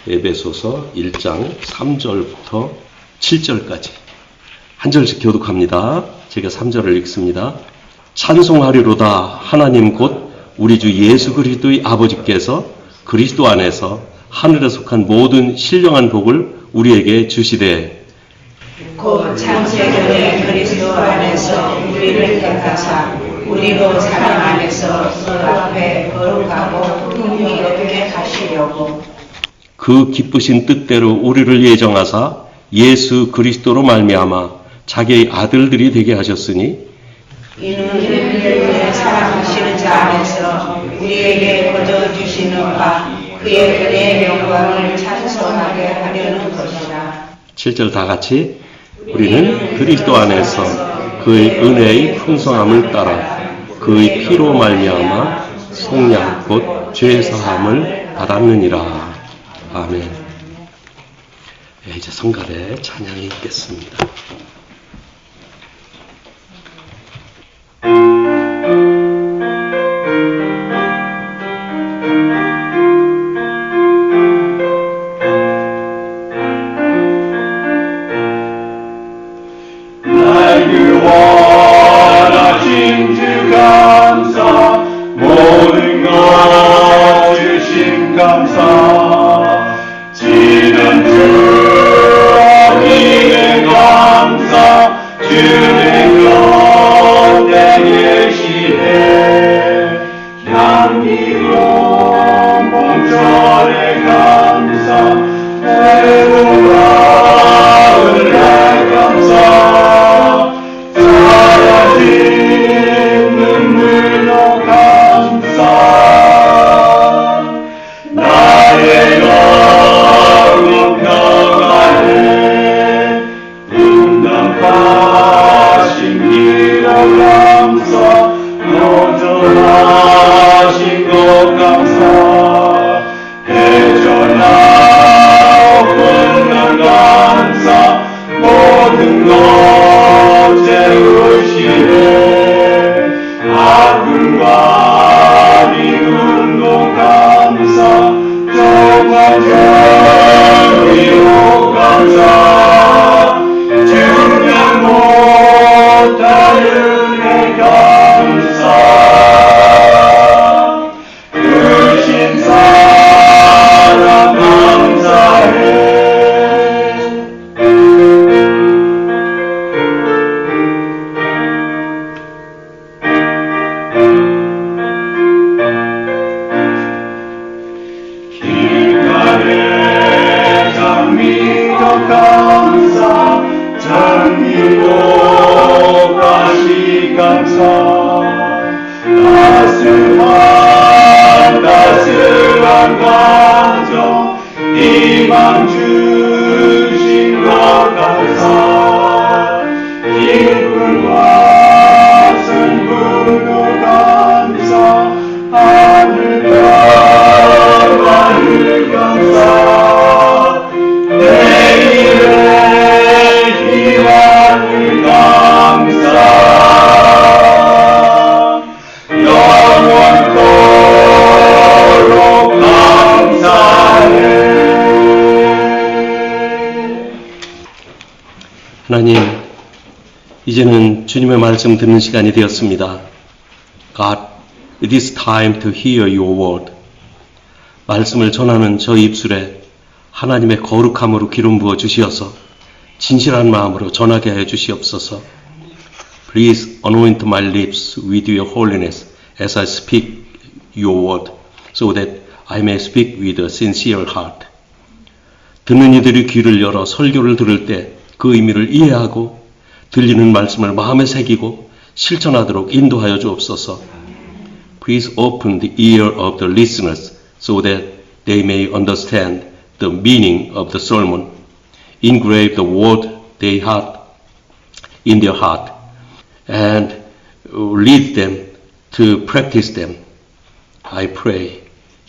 에베소서 1장 3절부터 7절까지 한 절씩 교독합니다. 제가 3절을 읽습니다. 찬송하리로다 하나님 곧 우리 주 예수 그리스도의 아버지께서 그리스도 안에서 하늘에 속한 모든 신령한 복을 우리에게 주시되 곧 창세전에 그리스도 안에서 우리를 택하사 우리로 사랑 안에서 그 앞에 거룩하고 흠이 없게 하시려고 그 기쁘신 뜻대로 우리를 예정하사 예수 그리스도로 말미암아 자기의 아들들이 되게 하셨으니 이는 우리를 사랑하시는 자 안에서 우리에게 거저주시는 바 그의 은혜의 영광을 찬송하게 하려는 것이라. 7절 다 같이 우리는 그리스도 안에서 그의 은혜의 풍성함을 따라 그의 피로 말미암아 속량 곧 죄사함을 받았느니라. 아멘. 이제 성갈의 찬양이 있겠습니다. 모든 것 주신 감사 지는 주 어미의 감사 주의 곁에 계시네 향기로운 봄철의 감사 새로운 가을의 감사 사라진 눈물로 나의 영혼 평안해 응답하신 기도 감사 여전하신 것 감사 해전하고 끝난 감사 모든 것 채우시네 아픔과 미움도 감사 정말 정의로 감사 증명 못할 은혜 감사 크신 사랑 감사해 감사 장미도 다시 감사 따스한 감정 희망 주신 것 감사 기쁨과 슬픔도 감사 하늘과 하늘 감사 내일의 희망을 감사 영원토록 감사해 하나님, 이제는 주님의 말씀 듣는 시간이 되었습니다. God, it is time to hear your word. 말씀을 전하는 저 입술에 하나님의 거룩함으로 기름 부어 주시어서 진실한 마음으로 전하게 해 주시옵소서. Please anoint my lips with your holiness as I speak your word, so that I may speak with a sincere heart. 듣는 이들이 귀를 열어 설교를 들을 때 그 의미를 이해하고 들리는 말씀을 마음에 새기고 실천하도록 인도하여 주옵소서. Please open the ear of the listeners so that they may understand the meaning of the sermon. Engrave the word they had in their heart and lead them to practice them. I pray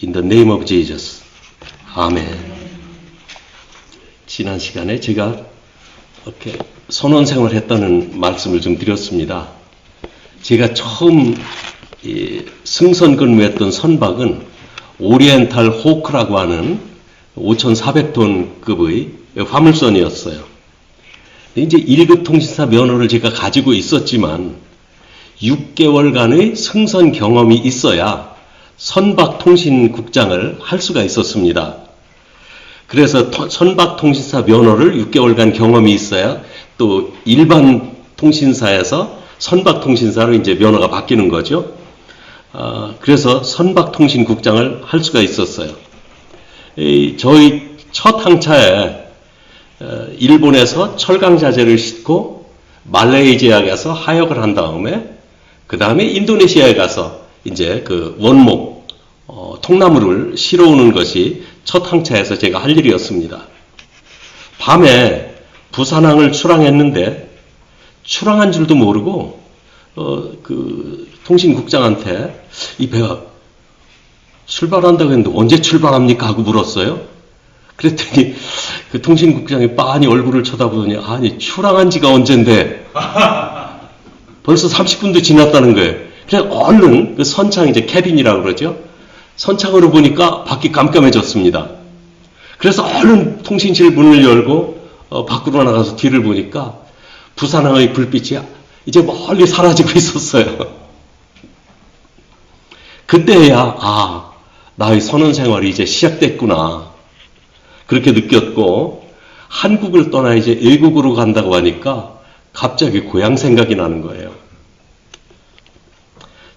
in the name of Jesus. 아멘. 지난 시간에 제가 이렇게 선원생활을 했다는 말씀을 좀 드렸습니다. 제가 처음 승선 근무했던 선박은 오리엔탈 호크라고 하는 5,400톤급의 화물선이었어요. 이제 1급 통신사 면허를 제가 가지고 있었지만 6개월간의 승선 경험이 있어야 선박통신국장을 할 수가 있었습니다. 그래서 선박통신사 면허를 6개월간 경험이 있어야 또 일반 통신사에서 선박통신사로 이제 면허가 바뀌는 거죠. 그래서 선박통신국장을 할 수가 있었어요. 저희 첫 항차에 일본에서 철강자재를 싣고 말레이시아에 가서 하역을 한 다음에 그 다음에 인도네시아에 가서 이제 그 원목 통나무를 실어오는 것이 첫 항차에서 제가 할 일이었습니다. 밤에 부산항을 출항했는데 출항한 줄도 모르고 그 통신국장한테 이 배가 출발한다고 했는데 언제 출발합니까? 하고 물었어요. 그랬더니 그 통신국장이 빤히 얼굴을 쳐다보더니 아니 출항한 지가 언젠데 벌써 30분도 지났다는 거예요. 그래서 얼른 그 선창 이제 캐빈이라고 그러죠. 선창으로 보니까 밖이 깜깜해졌습니다. 그래서 얼른 통신실 문을 열고 밖으로 나가서 뒤를 보니까 부산항의 불빛이 이제 멀리 사라지고 있었어요. 그때야 나의 선원 생활이 이제 시작됐구나 그렇게 느꼈고 한국을 떠나 이제 외국으로 간다고 하니까 갑자기 고향 생각이 나는 거예요.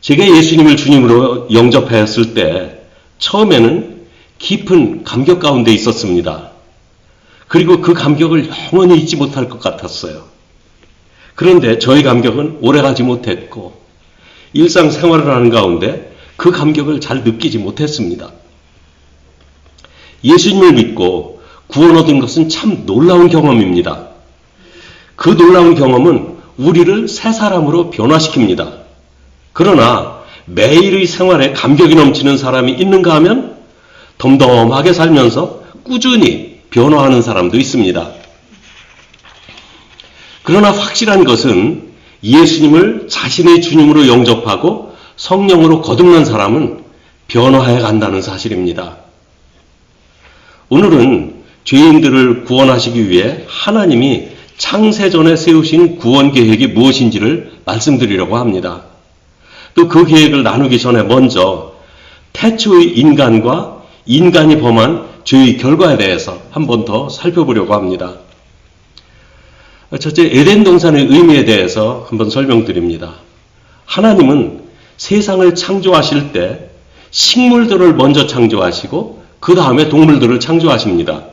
제가 예수님을 주님으로 영접하였을 때 처음에는 깊은 감격 가운데 있었습니다. 그리고 그 감격을 영원히 잊지 못할 것 같았어요. 그런데 저희 감격은 오래가지 못했고 일상생활을 하는 가운데 그 감격을 잘 느끼지 못했습니다. 예수님을 믿고 구원 얻은 것은 참 놀라운 경험입니다. 그 놀라운 경험은 우리를 새 사람으로 변화시킵니다. 그러나 매일의 생활에 감격이 넘치는 사람이 있는가 하면 덤덤하게 살면서 꾸준히 변화하는 사람도 있습니다. 그러나 확실한 것은 예수님을 자신의 주님으로 영접하고 성령으로 거듭난 사람은 변화해 간다는 사실입니다. 오늘은 죄인들을 구원하시기 위해 하나님이 창세전에 세우신 구원 계획이 무엇인지를 말씀드리려고 합니다. 또 그 계획을 나누기 전에 먼저 태초의 인간과 인간이 범한 죄의 결과에 대해서 한 번 더 살펴보려고 합니다. 첫째, 에덴 동산의 의미에 대해서 한번 설명드립니다. 하나님은 세상을 창조하실 때 식물들을 먼저 창조하시고 그 다음에 동물들을 창조하십니다.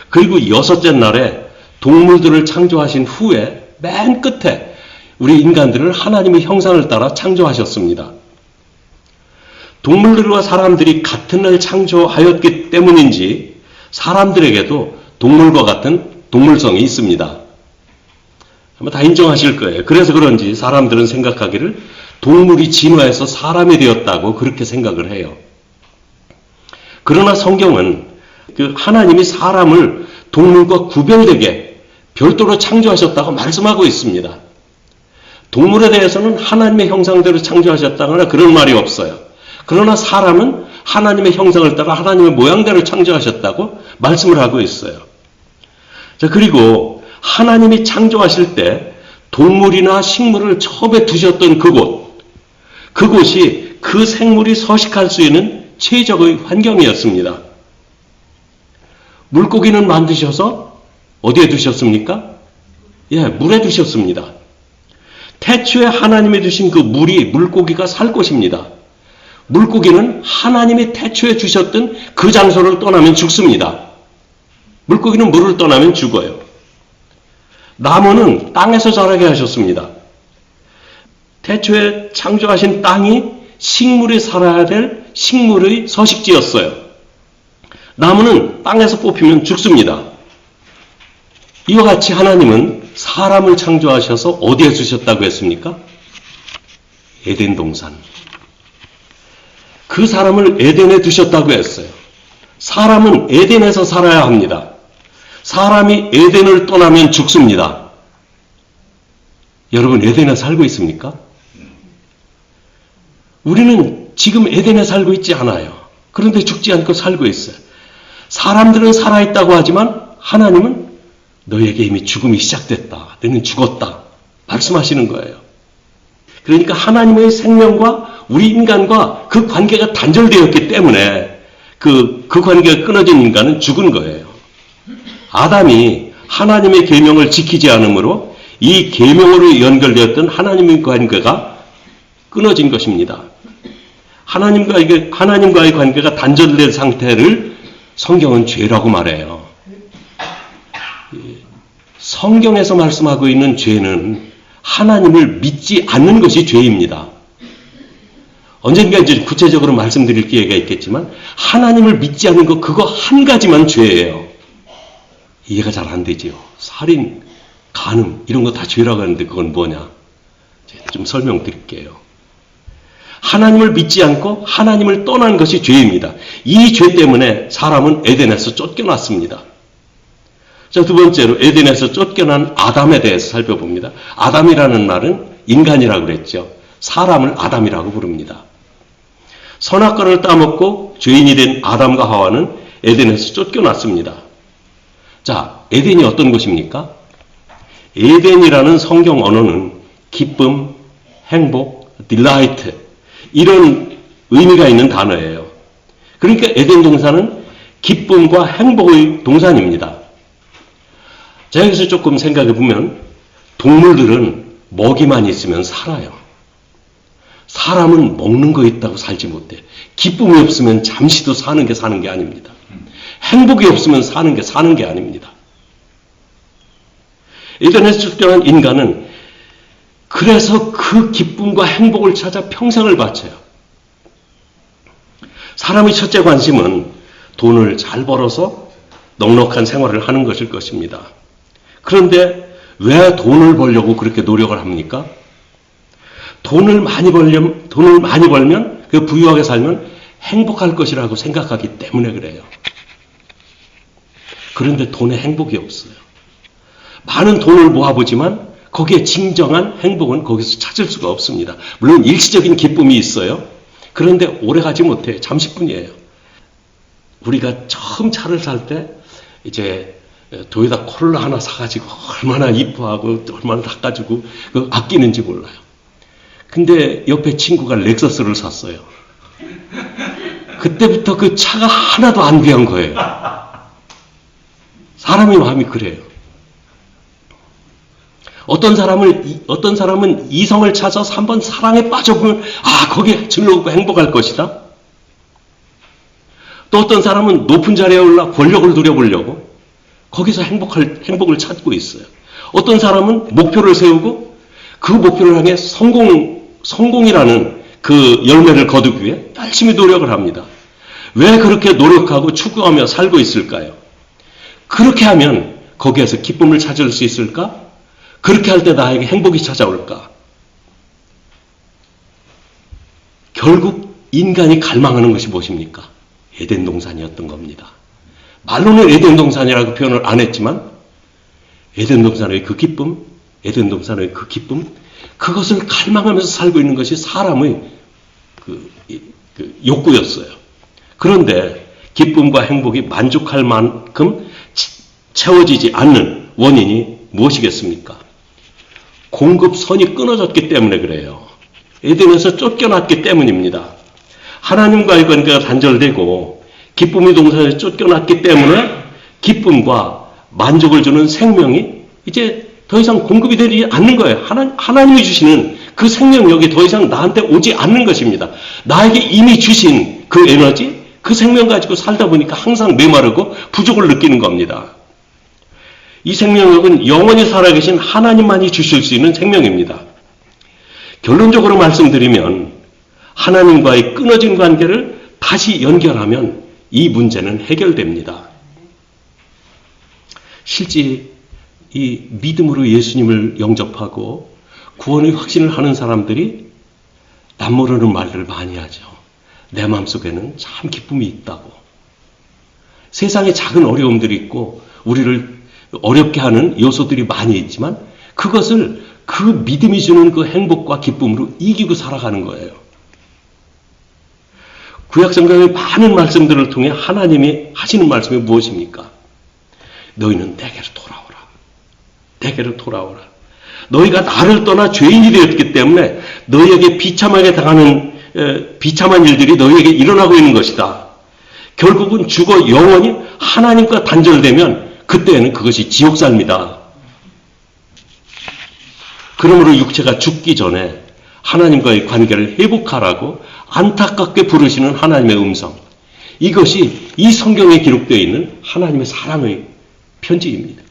그리고 6째 날에 동물들을 창조하신 후에 맨 끝에 우리 인간들을 하나님의 형상을 따라 창조하셨습니다. 동물들과 사람들이 같은 날 창조하였기 때문인지 사람들에게도 동물과 같은 동물성이 있습니다. 아마 다 인정하실 거예요. 그래서 그런지 사람들은 생각하기를 동물이 진화해서 사람이 되었다고 그렇게 생각을 해요. 그러나 성경은 그 하나님이 사람을 동물과 구별되게 별도로 창조하셨다고 말씀하고 있습니다. 동물에 대해서는 하나님의 형상대로 창조하셨다거나 그런 말이 없어요. 그러나 사람은 하나님의 형상을 따라 하나님의 모양대로 창조하셨다고 말씀을 하고 있어요. 자, 그리고 하나님이 창조하실 때 동물이나 식물을 처음에 두셨던 그곳이 그 생물이 서식할 수 있는 최적의 환경이었습니다. 물고기는 만드셔서 어디에 두셨습니까? 물에 두셨습니다. 태초에 하나님이 두신 그 물고기가 살 곳입니다. 물고기는 하나님이 태초에 주셨던 그 장소를 떠나면 죽습니다. 물고기는 물을 떠나면 죽어요. 나무는 땅에서 자라게 하셨습니다. 태초에 창조하신 땅이 식물이 살아야 될 식물의 서식지였어요. 나무는 땅에서 뽑히면 죽습니다. 이와 같이 하나님은 사람을 창조하셔서 어디에 두셨다고 했습니까? 에덴 동산. 그 사람을 에덴에 두셨다고 했어요. 사람은 에덴에서 살아야 합니다. 사람이 에덴을 떠나면 죽습니다. 여러분, 에덴에 살고 있습니까? 우리는 지금 에덴에 살고 있지 않아요. 그런데 죽지 않고 살고 있어요. 사람들은 살아있다고 하지만 하나님은 너에게 이미 죽음이 시작됐다. 너는 죽었다. 말씀하시는 거예요. 그러니까 하나님의 생명과 우리 인간과 그 관계가 단절되었기 때문에 그 관계가 끊어진 인간은 죽은 거예요. 아담이 하나님의 계명을 지키지 않으므로 이 계명으로 연결되었던 하나님의 관계가 끊어진 것입니다. 하나님과의 관계가 단절된 상태를 성경은 죄라고 말해요. 성경에서 말씀하고 있는 죄는 하나님을 믿지 않는 것이 죄입니다. 언젠가 이제 구체적으로 말씀드릴 기회가 있겠지만 하나님을 믿지 않는 것 그거 한 가지만 죄예요. 이해가 잘 안 되지요. 살인, 간음 이런 거 다 죄라고 하는데 그건 뭐냐? 좀 설명드릴게요. 하나님을 믿지 않고 하나님을 떠난 것이 죄입니다. 이 죄 때문에 사람은 에덴에서 쫓겨났습니다. 자, 두 번째로 에덴에서 쫓겨난 아담에 대해서 살펴봅니다. 아담이라는 말은 인간이라고 그랬죠. 사람을 아담이라고 부릅니다. 선악과를 따먹고 죄인이 된 아담과 하와는 에덴에서 쫓겨났습니다. 자, 에덴이 어떤 곳입니까? 에덴이라는 성경 언어는 기쁨, 행복, delight 이런 의미가 있는 단어예요. 그러니까 에덴 동사는 기쁨과 행복의 동산입니다. 자, 여기서 조금 생각해 보면 동물들은 먹이만 있으면 살아요. 사람은 먹는 거 있다고 살지 못해. 기쁨이 없으면 잠시도 사는 게 아닙니다. 행복이 없으면 사는 게 아닙니다. 에덴에서 쫓겨난 인간은 그래서 그 기쁨과 행복을 찾아 평생을 바쳐요. 사람의 첫째 관심은 돈을 잘 벌어서 넉넉한 생활을 하는 것일 것입니다. 그런데 왜 돈을 벌려고 그렇게 노력을 합니까? 돈을 많이 벌면 그 부유하게 살면 행복할 것이라고 생각하기 때문에 그래요. 그런데 돈에 행복이 없어요. 많은 돈을 모아보지만 거기에 진정한 행복은 거기서 찾을 수가 없습니다. 물론 일시적인 기쁨이 있어요. 그런데 오래 가지 못해요. 잠시뿐이에요. 우리가 처음 차를 살 때 이제 도요타 코롤라 하나 사가지고 얼마나 이뻐하고 얼마나 닦아주고 아끼는지 몰라요. 근데 옆에 친구가 렉서스를 샀어요. 그때부터 그 차가 하나도 안 귀한 거예요. 사람의 마음이 그래요. 어떤 사람은 이성을 찾아서 한번 사랑에 빠져보면 거기에 즐겁고 행복할 것이다. 또 어떤 사람은 높은 자리에 올라 권력을 누려보려고 거기서 행복을 찾고 있어요. 어떤 사람은 목표를 세우고 그 목표를 향해 성공이라는 그 열매를 거두기 위해 열심히 노력을 합니다. 왜 그렇게 노력하고 추구하며 살고 있을까요? 그렇게 하면 거기에서 기쁨을 찾을 수 있을까? 그렇게 할 때 나에게 행복이 찾아올까? 결국 인간이 갈망하는 것이 무엇입니까? 에덴 동산이었던 겁니다. 말로는 에덴 동산이라고 표현을 안 했지만 에덴 동산의 그 기쁨, 그것을 갈망하면서 살고 있는 것이 사람의 그 욕구였어요. 그런데 기쁨과 행복이 만족할 만큼 채워지지 않는 원인이 무엇이겠습니까? 공급선이 끊어졌기 때문에 그래요. 에덴에서 쫓겨났기 때문입니다. 하나님과의 관계가 단절되고 기쁨의 동산에 쫓겨났기 때문에 기쁨과 만족을 주는 생명이 이제 더 이상 공급이 되지 않는 거예요. 하나님이 주시는 그 생명력이 더 이상 나한테 오지 않는 것입니다. 나에게 이미 주신 그 에너지, 그 생명 가지고 살다 보니까 항상 메마르고 부족을 느끼는 겁니다. 이 생명력은 영원히 살아계신 하나님만이 주실 수 있는 생명입니다. 결론적으로 말씀드리면 하나님과의 끊어진 관계를 다시 연결하면 이 문제는 해결됩니다. 실제 이 믿음으로 예수님을 영접하고 구원의 확신을 하는 사람들이 남모르는 말들을 많이 하죠. 내 마음속에는 참 기쁨이 있다고. 세상에 작은 어려움들이 있고 우리를 어렵게 하는 요소들이 많이 있지만 그것을 그 믿음이 주는 그 행복과 기쁨으로 이기고 살아가는 거예요. 구약성경의 많은 말씀들을 통해 하나님이 하시는 말씀이 무엇입니까? 너희는 내게로 돌아오라. 내게로 돌아오라. 너희가 나를 떠나 죄인이 되었기 때문에 너희에게 비참하게 당하는 비참한 일들이 너희에게 일어나고 있는 것이다. 결국은 죽어 영원히 하나님과 단절되면 그때는 그것이 지옥살입니다. 그러므로 육체가 죽기 전에 하나님과의 관계를 회복하라고 안타깝게 부르시는 하나님의 음성. 이것이 이 성경에 기록되어 있는 하나님의 사랑의 편지입니다.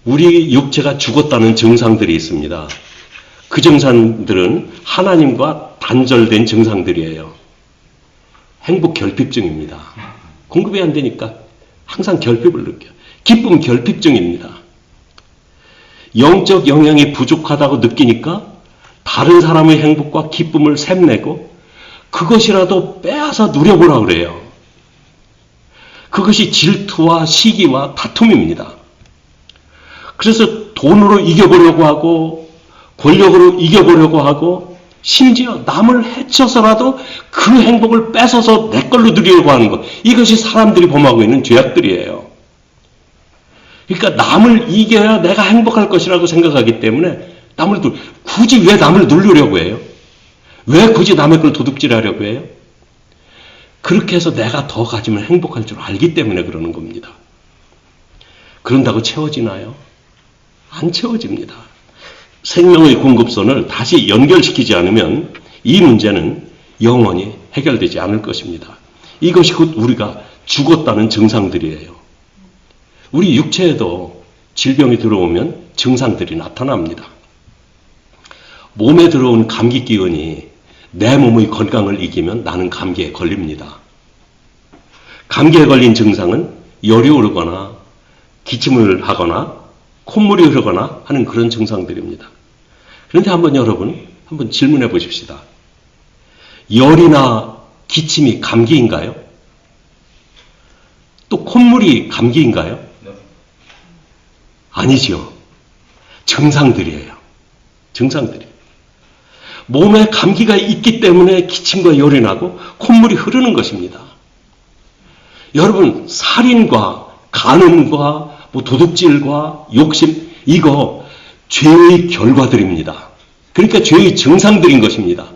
우리 육체가 죽었다는 증상들이 있습니다. 그 증상들은 하나님과 단절된 증상들이에요. 행복 결핍증입니다. 공급이 안 되니까 항상 결핍을 느껴요. 기쁨 결핍증입니다. 영적 영향이 부족하다고 느끼니까 다른 사람의 행복과 기쁨을 샘내고 그것이라도 빼앗아 누려보라 그래요. 그것이 질투와 시기와 다툼입니다. 그래서 돈으로 이겨보려고 하고 권력으로 이겨보려고 하고 심지어 남을 해쳐서라도 그 행복을 뺏어서 내 걸로 누리려고 하는 것. 이것이 사람들이 범하고 있는 죄악들이에요. 그러니까 남을 이겨야 내가 행복할 것이라고 생각하기 때문에 굳이 왜 남을 누르려고 해요? 왜 굳이 남의 걸 도둑질하려고 해요? 그렇게 해서 내가 더 가지면 행복할 줄 알기 때문에 그러는 겁니다. 그런다고 채워지나요? 안 채워집니다. 생명의 공급선을 다시 연결시키지 않으면 이 문제는 영원히 해결되지 않을 것입니다. 이것이 곧 우리가 죽었다는 증상들이에요. 우리 육체에도 질병이 들어오면 증상들이 나타납니다. 몸에 들어온 감기 기운이 내 몸의 건강을 이기면 나는 감기에 걸립니다. 감기에 걸린 증상은 열이 오르거나 기침을 하거나 콧물이 흐르거나 하는 그런 증상들입니다. 그런데 여러분 한번 질문해 보십시다. 열이나 기침이 감기인가요? 또 콧물이 감기인가요? 아니죠. 증상들이에요. 증상들이. 몸에 감기가 있기 때문에 기침과 열이 나고 콧물이 흐르는 것입니다. 여러분, 살인과 간음과 도둑질과 욕심, 이거 죄의 결과들입니다. 그러니까 죄의 증상들인 것입니다.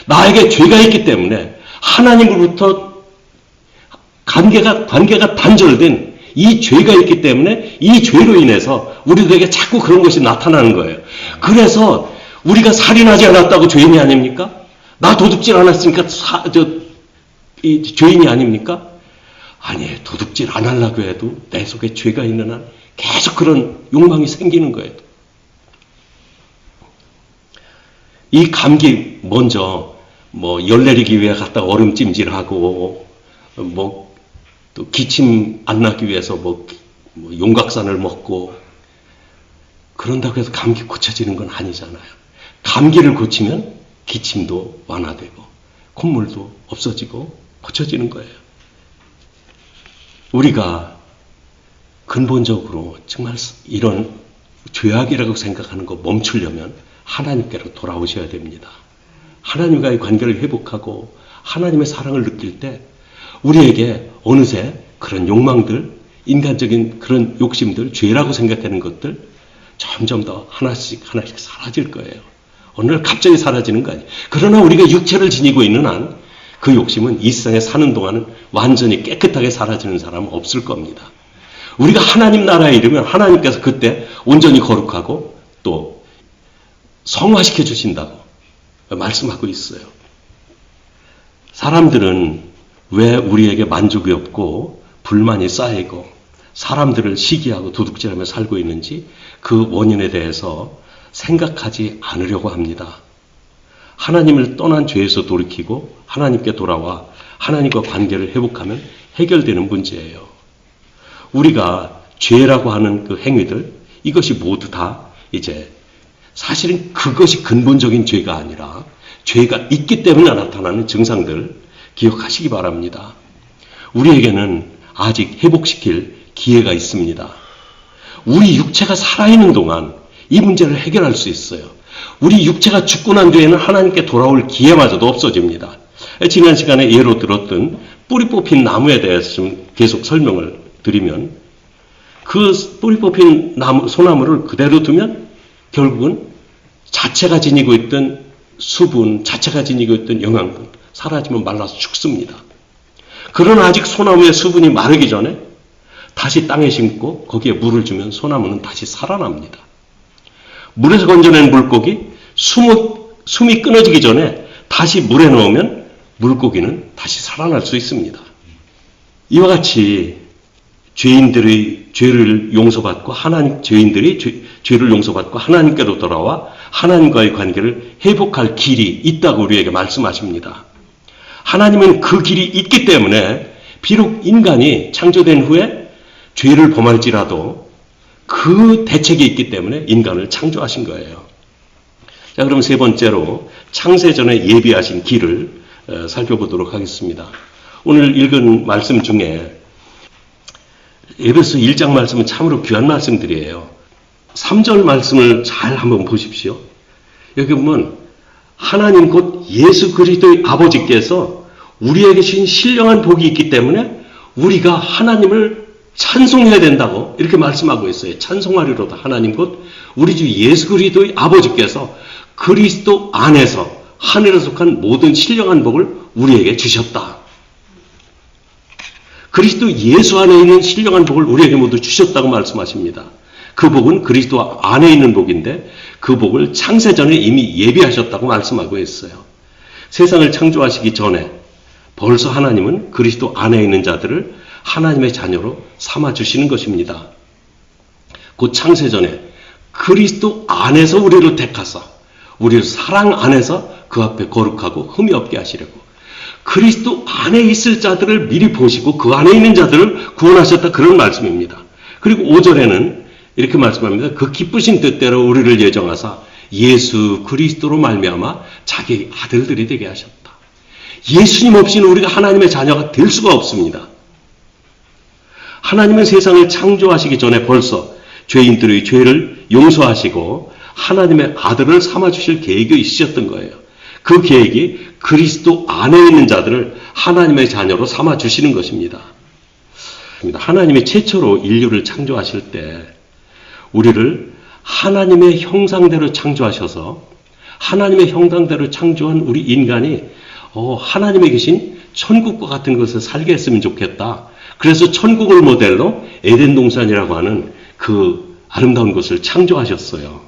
나에게 죄가 있기 때문에 하나님으로부터 관계가 단절된 이 죄가 있기 때문에 이 죄로 인해서 우리들에게 자꾸 그런 것이 나타나는 거예요. 그래서 우리가 살인하지 않았다고 죄인이 아닙니까? 나 도둑질 안 했으니까 죄인이 아닙니까? 아니에요. 도둑질 안 하려고 해도 내 속에 죄가 있는 한 계속 그런 욕망이 생기는 거예요. 이 감기 먼저 열 내리기 위해 갔다가 얼음찜질하고 또 기침 안 나기 위해서 용각산을 먹고 그런다고 해서 감기 고쳐지는 건 아니잖아요. 감기를 고치면 기침도 완화되고 콧물도 없어지고 고쳐지는 거예요. 우리가 근본적으로 정말 이런 죄악이라고 생각하는 거 멈추려면 하나님께로 돌아오셔야 됩니다. 하나님과의 관계를 회복하고 하나님의 사랑을 느낄 때 우리에게 어느새 그런 욕망들, 인간적인 그런 욕심들, 죄라고 생각하는 것들 점점 더 하나씩 사라질 거예요. 어느 날 갑자기 사라지는 거 아니에요. 그러나 우리가 육체를 지니고 있는 한 그 욕심은 이 세상에 사는 동안은 완전히 깨끗하게 사라지는 사람은 없을 겁니다. 우리가 하나님 나라에 이르면 하나님께서 그때 온전히 거룩하고 또 성화시켜 주신다고 말씀하고 있어요. 사람들은 왜 우리에게 만족이 없고 불만이 쌓이고 사람들을 시기하고 도둑질하며 살고 있는지 그 원인에 대해서 생각하지 않으려고 합니다. 하나님을 떠난 죄에서 돌이키고 하나님께 돌아와 하나님과 관계를 회복하면 해결되는 문제예요. 우리가 죄라고 하는 그 행위들, 이것이 모두 다 이제 사실은 그것이 근본적인 죄가 아니라 죄가 있기 때문에 나타나는 증상들 기억하시기 바랍니다. 우리에게는 아직 회복시킬 기회가 있습니다. 우리 육체가 살아있는 동안 이 문제를 해결할 수 있어요. 우리 육체가 죽고 난 뒤에는 하나님께 돌아올 기회마저도 없어집니다. 지난 시간에 예로 들었던 뿌리 뽑힌 나무에 대해서 좀 계속 설명을 드리면, 그 뿌리 뽑힌 소나무를 그대로 두면 결국은 자체가 지니고 있던 수분, 자체가 지니고 있던 영양분 사라지면 말라서 죽습니다. 그러나 아직 소나무의 수분이 마르기 전에 다시 땅에 심고 거기에 물을 주면 소나무는 다시 살아납니다. 물에서 건져낸 물고기, 숨이 끊어지기 전에 다시 물에 넣으면 물고기는 다시 살아날 수 있습니다. 이와 같이 죄인들이 죄를 용서받고 죄를 용서받고 하나님께로 돌아와 하나님과의 관계를 회복할 길이 있다고 우리에게 말씀하십니다. 하나님은 그 길이 있기 때문에 비록 인간이 창조된 후에 죄를 범할지라도 그 대책이 있기 때문에 인간을 창조하신 거예요. 자, 그럼 세 번째로 창세전에 예비하신 길을 살펴보도록 하겠습니다. 오늘 읽은 말씀 중에 에베소 1장 말씀은 참으로 귀한 말씀들이에요. 3절 말씀을 잘 한번 보십시오. 여기 보면 하나님 곧 예수 그리스도의 아버지께서 우리에게 주신 신령한 복이 있기 때문에 우리가 하나님을 찬송해야 된다고 이렇게 말씀하고 있어요. 찬송하리로다. 하나님 곧 우리 주 예수 그리스도의 아버지께서 그리스도 안에서 하늘에 속한 모든 신령한 복을 우리에게 주셨다. 그리스도 예수 안에 있는 신령한 복을 우리에게 모두 주셨다고 말씀하십니다. 그 복은 그리스도 안에 있는 복인데 그 복을 창세전에 이미 예비하셨다고 말씀하고 있어요. 세상을 창조하시기 전에 벌써 하나님은 그리스도 안에 있는 자들을 하나님의 자녀로 삼아주시는 것입니다. 곧 창세전에 그리스도 안에서 우리를 택하사 우리를 사랑 안에서 그 앞에 거룩하고 흠이 없게 하시려고 그리스도 안에 있을 자들을 미리 보시고 그 안에 있는 자들을 구원하셨다, 그런 말씀입니다. 그리고 5절에는 이렇게 말씀합니다. 그 기쁘신 뜻대로 우리를 예정하사 예수 그리스도로 말미암아 자기 아들들이 되게 하셨다. 예수님 없이는 우리가 하나님의 자녀가 될 수가 없습니다. 하나님은 세상을 창조하시기 전에 벌써 죄인들의 죄를 용서하시고 하나님의 아들을 삼아주실 계획이 있으셨던 거예요. 그 계획이 그리스도 안에 있는 자들을 하나님의 자녀로 삼아주시는 것입니다. 하나님이 최초로 인류를 창조하실 때 우리를 하나님의 형상대로 창조하셔서 하나님의 형상대로 창조한 우리 인간이 하나님에 계신 천국과 같은 것을 살게 했으면 좋겠다. 그래서 천국을 모델로 에덴 동산이라고 하는 그 아름다운 곳을 창조하셨어요.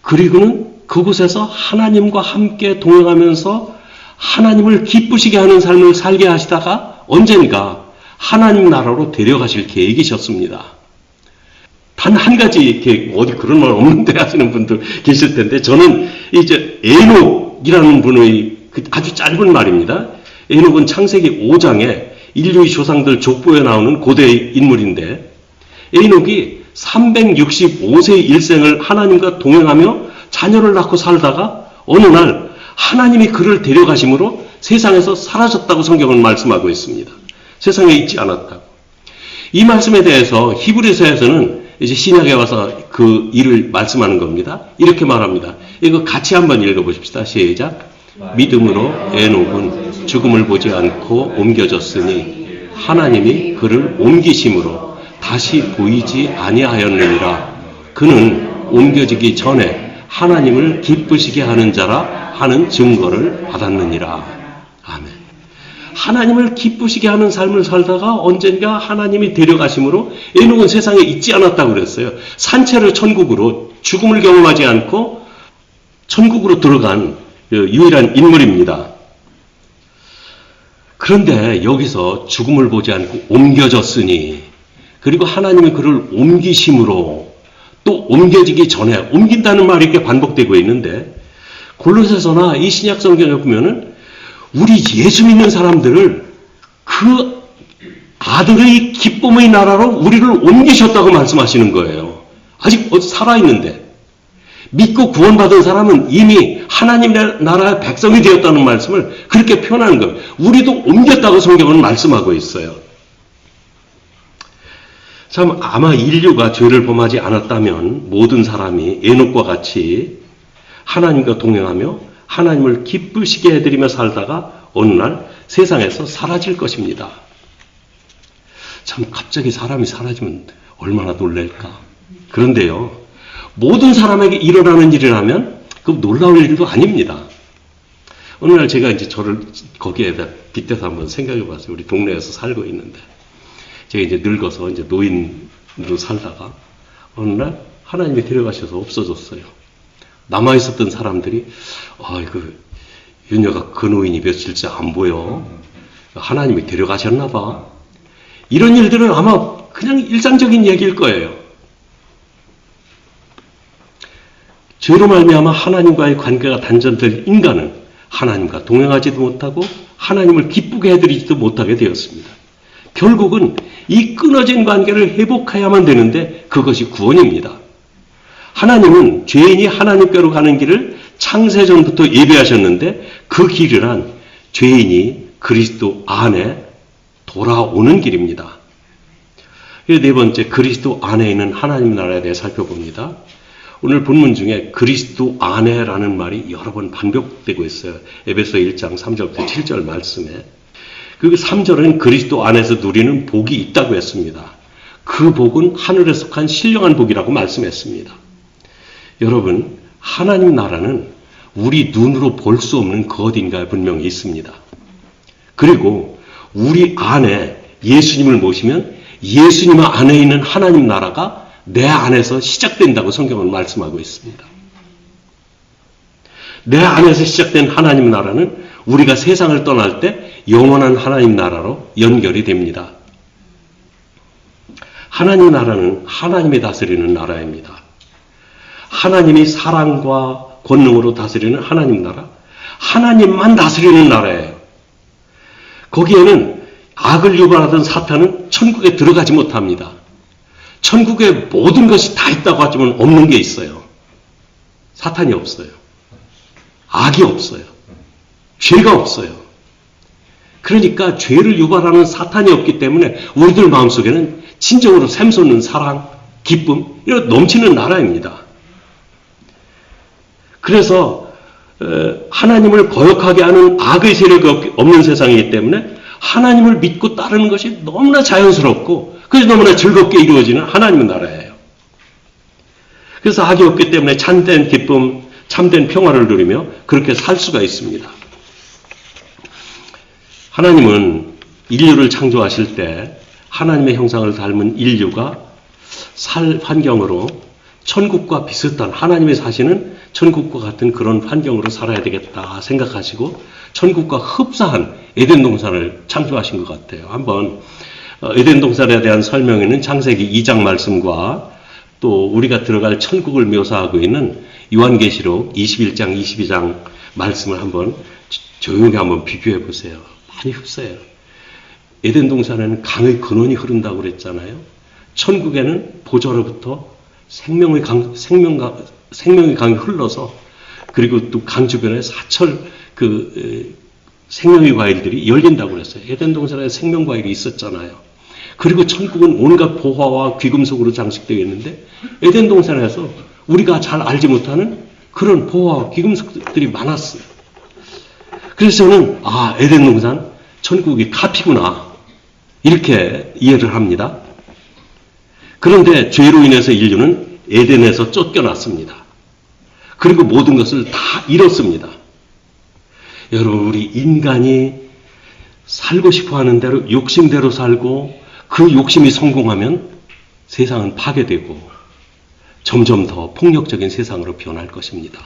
그리고는 그곳에서 하나님과 함께 동행하면서 하나님을 기쁘시게 하는 삶을 살게 하시다가 언젠가 하나님 나라로 데려가실 계획이셨습니다. 단 한 가지 이렇게 어디 그런 말 없는데 하시는 분들 계실 텐데, 저는 이제 에녹이라는 분의 아주 짧은 말입니다. 에녹은 창세기 5장에 인류의 조상들 족보에 나오는 고대의 인물인데, 에녹이 365세의 일생을 하나님과 동행하며 자녀를 낳고 살다가 어느 날 하나님이 그를 데려가심으로 세상에서 사라졌다고 성경은 말씀하고 있습니다. 세상에 있지 않았다고. 이 말씀에 대해서 히브리서에서는 이제 신약에 와서 그 일을 말씀하는 겁니다. 이렇게 말합니다. 이거 같이 한번 읽어보십시다. 시작. 믿음으로 에녹은 죽음을 보지 않고 옮겨졌으니 하나님이 그를 옮기심으로 다시 보이지 아니하였느니라. 그는 옮겨지기 전에 하나님을 기쁘시게 하는 자라 하는 증거를 받았느니라. 아멘. 하나님을 기쁘시게 하는 삶을 살다가 언젠가 하나님이 데려가심으로 에녹은 세상에 있지 않았다고 그랬어요. 산채로 천국으로 죽음을 경험하지 않고 천국으로 들어간 유일한 인물입니다. 그런데 여기서 죽음을 보지 않고 옮겨졌으니, 그리고 하나님이 그를 옮기심으로, 또 옮겨지기 전에, 옮긴다는 말이 이렇게 반복되고 있는데, 골로새서나 이 신약 성경에 보면은 우리 예수 믿는 사람들을 그 아들의 기쁨의 나라로 우리를 옮기셨다고 말씀하시는 거예요. 아직 살아있는데. 믿고 구원받은 사람은 이미 하나님의 나라의 백성이 되었다는 말씀을 그렇게 표현하는 거예요. 우리도 옮겼다고 성경은 말씀하고 있어요. 참, 아마 인류가 죄를 범하지 않았다면 모든 사람이 에녹과 같이 하나님과 동행하며 하나님을 기쁘시게 해드리며 살다가 어느 날 세상에서 사라질 것입니다. 참 갑자기 사람이 사라지면 얼마나 놀랄까. 그런데요, 모든 사람에게 일어나는 일이라면 그 놀라울 일도 아닙니다. 어느 날 제가 이제 저를 거기에다 빗대서 한번 생각해 봤어요. 우리 동네에서 살고 있는데 제가 이제 늙어서 이제 노인으로 살다가 어느 날 하나님이 데려가셔서 없어졌어요. 남아 있었던 사람들이 윤여가 그 노인이 며칠째 안 보여. 하나님이 데려가셨나 봐. 이런 일들은 아마 그냥 일상적인 얘기일 거예요. 죄로 말미암아 하나님과의 관계가 단절된 인간은 하나님과 동행하지도 못하고 하나님을 기쁘게 해드리지도 못하게 되었습니다. 결국은 이 끊어진 관계를 회복해야만 되는데 그것이 구원입니다. 하나님은 죄인이 하나님께로 가는 길을 창세전부터 예배하셨는데 그 길이란 죄인이 그리스도 안에 돌아오는 길입니다. 네 번째, 그리스도 안에 있는 하나님 나라에 대해 살펴봅니다. 오늘 본문 중에 그리스도 안에라는 말이 여러 번 반복되고 있어요. 에베소 1장 3절부터 7절 말씀에. 그리고 3절은 그리스도 안에서 누리는 복이 있다고 했습니다. 그 복은 하늘에 속한 신령한 복이라고 말씀했습니다. 여러분, 하나님 나라는 우리 눈으로 볼 수 없는 그 어딘가에 분명히 있습니다. 그리고 우리 안에 예수님을 모시면 예수님 안에 있는 하나님 나라가 내 안에서 시작된다고 성경은 말씀하고 있습니다. 내 안에서 시작된 하나님 나라는 우리가 세상을 떠날 때 영원한 하나님 나라로 연결이 됩니다. 하나님 나라는 하나님이 다스리는 나라입니다. 하나님이 사랑과 권능으로 다스리는 하나님 나라, 하나님만 다스리는 나라예요. 거기에는 악을 유발하던 사탄은 천국에 들어가지 못합니다. 천국에 모든 것이 다 있다고 하지만 없는 게 있어요. 사탄이 없어요. 악이 없어요. 죄가 없어요. 그러니까 죄를 유발하는 사탄이 없기 때문에 우리들 마음속에는 진정으로 샘솟는 사랑, 기쁨, 이런 넘치는 나라입니다. 그래서 하나님을 거역하게 하는 악의 세력이 없는 세상이기 때문에 하나님을 믿고 따르는 것이 너무나 자연스럽고 그래서 너무나 즐겁게 이루어지는 하나님의 나라예요. 그래서 악이 없기 때문에 참된 기쁨, 참된 평화를 누리며 그렇게 살 수가 있습니다. 하나님은 인류를 창조하실 때 하나님의 형상을 닮은 인류가 살 환경으로 천국과 비슷한 하나님의 사시는 천국과 같은 그런 환경으로 살아야 되겠다 생각하시고 천국과 흡사한 에덴 동산을 창조하신 것 같아요. 한번 에덴 동산에 대한 설명에는 창세기 2장 말씀과 또 우리가 들어갈 천국을 묘사하고 있는 요한계시록 21장, 22장 말씀을 한번 조용히 한번 비교해 보세요. 많이 흡사해요. 에덴 동산에는 강의 근원이 흐른다고 그랬잖아요. 천국에는 보좌로부터 생명의 강이 흘러서 그리고 또 강 주변에 사철 생명의 과일들이 열린다고 그랬어요. 에덴 동산에 생명 과일이 있었잖아요. 그리고 천국은 온갖 보화와 귀금속으로 장식되어 있는데 에덴 동산에서 우리가 잘 알지 못하는 그런 보화와 귀금속들이 많았어요. 그래서 저는 에덴 동산 천국이 카피구나 이렇게 이해를 합니다. 그런데 죄로 인해서 인류는 에덴에서 쫓겨났습니다. 그리고 모든 것을 다 잃었습니다. 여러분, 우리 인간이 살고 싶어 하는 대로 욕심대로 살고 그 욕심이 성공하면 세상은 파괴되고 점점 더 폭력적인 세상으로 변할 것입니다.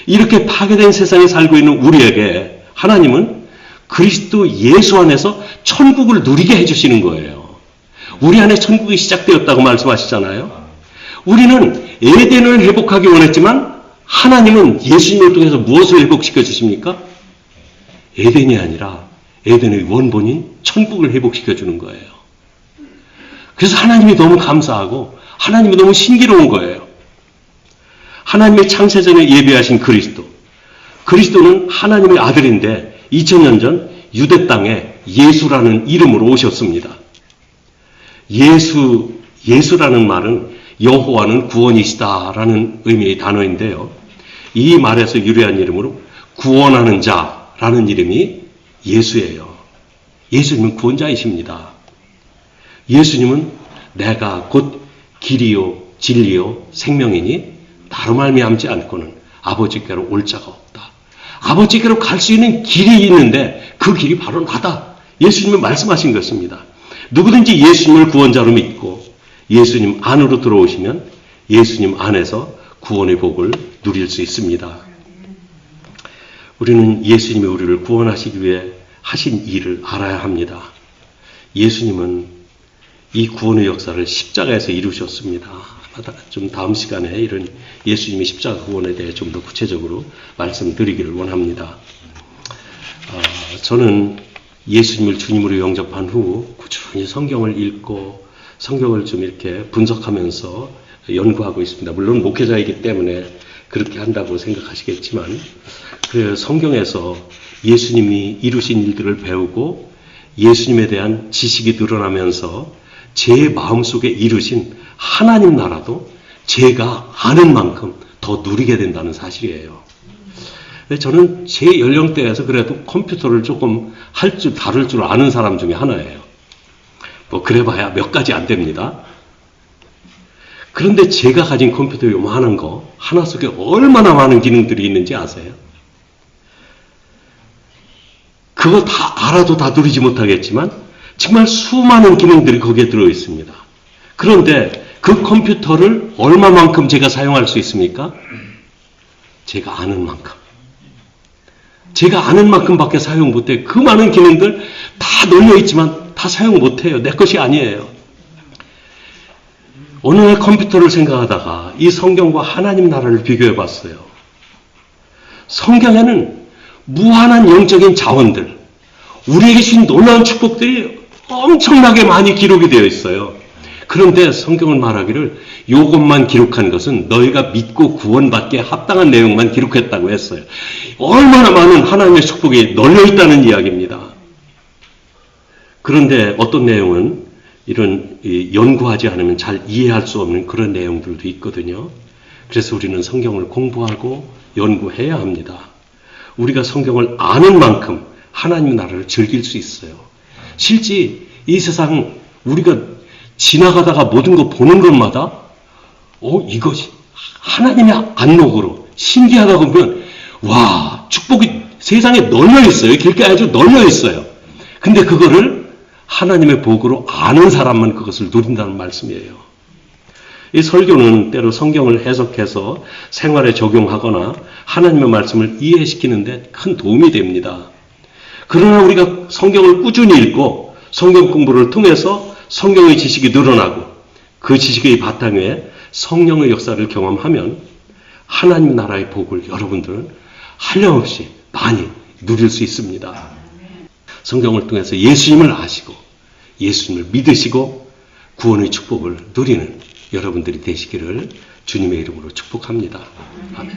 이렇게 파괴된 세상에 살고 있는 우리에게 하나님은 그리스도 예수 안에서 천국을 누리게 해주시는 거예요. 우리 안에 천국이 시작되었다고 말씀하시잖아요. 우리는 에덴을 회복하기 원했지만 하나님은 예수님을 통해서 무엇을 회복시켜 주십니까? 에덴이 아니라 에덴의 원본인 천국을 회복시켜 주는 거예요. 그래서 하나님이 너무 감사하고 하나님이 너무 신기로운 거예요. 하나님의 창세전에 예배하신 그리스도. 그리스도는 하나님의 아들인데 2000년 전 유대 땅에 예수라는 이름으로 오셨습니다. 예수라는 말은 여호와는 구원이시다라는 의미의 단어인데요. 이 말에서 유래한 이름으로 구원하는 자라는 이름이 예수예요. 예수님은 구원자이십니다. 예수님은 내가 곧 길이요 진리요 생명이니 나로 말미암지 않고는 아버지께로 올 자가 없다. 아버지께로 갈 수 있는 길이 있는데 그 길이 바로 나다. 예수님은 말씀하신 것입니다. 누구든지 예수님을 구원자로 믿고 예수님 안으로 들어오시면 예수님 안에서 구원의 복을 누릴 수 있습니다. 우리는 예수님이 우리를 구원하시기 위해 하신 일을 알아야 합니다. 예수님은 이 구원의 역사를 십자가에서 이루셨습니다. 좀 다음 시간에 이런 예수님의 십자가 구원에 대해 좀 더 구체적으로 말씀드리기를 원합니다. 저는 예수님을 주님으로 영접한 후 꾸준히 성경을 읽고 성경을 좀 이렇게 분석하면서 연구하고 있습니다. 물론 목회자이기 때문에 그렇게 한다고 생각하시겠지만 그 성경에서 예수님이 이루신 일들을 배우고 예수님에 대한 지식이 늘어나면서 제 마음속에 이루신 하나님 나라도 제가 아는 만큼 더 누리게 된다는 사실이에요. 저는 제 연령대에서 그래도 컴퓨터를 조금 다룰 줄 아는 사람 중에 하나예요. 뭐 그래봐야 몇 가지 안 됩니다. 그런데 제가 가진 컴퓨터 요만한 거 하나 속에 얼마나 많은 기능들이 있는지 아세요? 그거 다 알아도 다 누리지 못하겠지만 정말 수많은 기능들이 거기에 들어있습니다. 그런데 그 컴퓨터를 얼마만큼 제가 사용할 수 있습니까? 제가 아는 만큼. 제가 아는 만큼밖에 사용 못해요. 그 많은 기능들 다 널려있지만 다 사용 못해요. 내 것이 아니에요. 어느 날 컴퓨터를 생각하다가 이 성경과 하나님 나라를 비교해 봤어요. 성경에는 무한한 영적인 자원들, 우리에게 주신 놀라운 축복들이 엄청나게 많이 기록이 되어 있어요. 그런데 성경은 말하기를 이것만 기록한 것은 너희가 믿고 구원받기에 합당한 내용만 기록했다고 했어요. 얼마나 많은 하나님의 축복이 널려있다는 이야기입니다. 그런데 어떤 내용은 이런 연구하지 않으면 잘 이해할 수 없는 그런 내용들도 있거든요. 그래서 우리는 성경을 공부하고 연구해야 합니다. 우리가 성경을 아는 만큼 하나님 나라를 즐길 수 있어요. 실제 이 세상 우리가 지나가다가 모든 거 보는 것마다 이것이 하나님의 안목으로 신기하다고 보면 와 축복이 세상에 널려 있어요. 길가에 아주 널려 있어요. 근데 그거를 하나님의 복으로 아는 사람만 그것을 누린다는 말씀이에요. 이 설교는 때로 성경을 해석해서 생활에 적용하거나 하나님의 말씀을 이해시키는데 큰 도움이 됩니다. 그러나 우리가 성경을 꾸준히 읽고 성경 공부를 통해서 성경의 지식이 늘어나고 그 지식의 바탕에 성령의 역사를 경험하면 하나님 나라의 복을 여러분들은 한량없이 많이 누릴 수 있습니다. 성경을 통해서 예수님을 아시고 예수님을 믿으시고 구원의 축복을 누리는 여러분들이 되시기를 주님의 이름으로 축복합니다. 아멘.